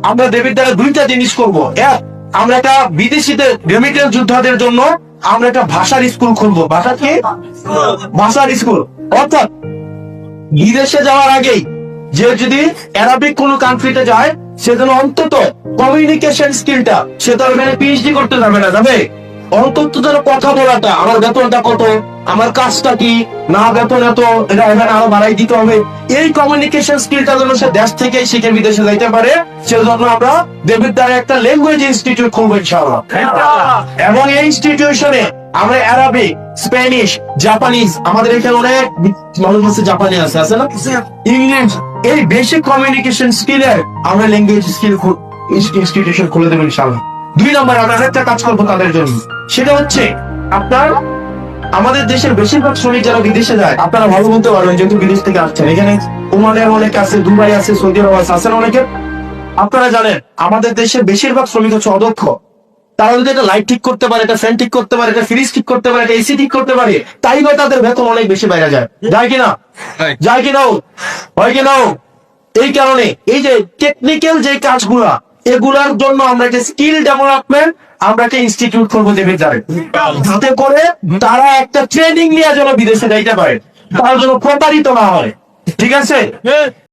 আমরা দেবীর দ্বারা দুইটা জিনিস করব। এক, আমরা একটা বিদেশিদের রেমিটেন্স যোদ্ধাদের জন্য আমরা একটা ভাষার স্কুল খুলবো। ভাষা কি? ভাষার স্কুল। অর্থাৎ বিদেশে যাওয়ার আগেই যে যদি অ্যারাবিক কোন কান্ট্রিতে যায়, সেজন্য অন্তত কমিউনিকেশন স্কিলটা, সে তো এখানে পিএইচডি করতে যাবে না, যাবে অন্তত যেন কথা বলাটা, আমার বেতনটা কত, আমার কাজটা কি, না বেতন এত, এটা এখানে আরো বাড়াই দিতে হবে, এই কমিউনিকেশন স্কিলটা যেন সে দেশ থেকেই শিখে বিদেশে যাইতে পারে, সেজন্য আমরা দেবীর দ্বারা একটা ল্যাঙ্গুয়েজ ইনস্টিটিউট খুলবো ইনশাআল্লাহ। এবং এই ইনস্টিটিউশনে আমরা অ্যারাবিক, স্প্যানিশ, জাপানিজ, আমাদের এখানে অনেক মানুষ আছে জাপানি আছে না, ইংলিশ, এই বেসিক কমিউনিকেশন স্কিলের আমরা ল্যাঙ্গুয়েজ স্কিল ইনস্টিটিউশন খুলে দেবো ইনশাআল্লাহ। 2 নম্বর আমরা একটা কাজ করবো তাদের জন্য, সেটা হচ্ছে আপনার আমাদের দেশের বেশিরভাগ শ্রমিক যারা বিদেশে যায়, আপনারা ভালো বলতে পারবেন যেহেতু বিদেশ থেকে আসছেন, এখানে ওমানের অনেক আছে, দুবাই আছে, সৌদি আরব আছে অনেকে। আপনারা জানেন আমাদের দেশের বেশিরভাগ শ্রমিক হচ্ছে অদক্ষ। তারা যদি একটা লাইট ঠিক করতে পারে, একটা ফ্যান ঠিক করতে পারে, একটা ফ্রিজ ঠিক করতে পারে, একটা এসি ঠিক করতে পারে, তাই হয় তাদের বেতন অনেক বেশি বাইরে যায়। যায় কিনা? যায় কিনা? হয় কিনা? এই কারণে এই যে টেকনিক্যাল যে কাজগুলা, এগুলার জন্য আমরা একটা স্কিল ডেভেলপমেন্ট, আমরা একটা ইনস্টিটিউট করবো দেবের দ্বারা, যাতে করে তারা একটা ট্রেনিং নিয়ে যেন বিদেশে যাইতে পারে, তার জন্য প্রতারিত না হয়। ঠিক আছে?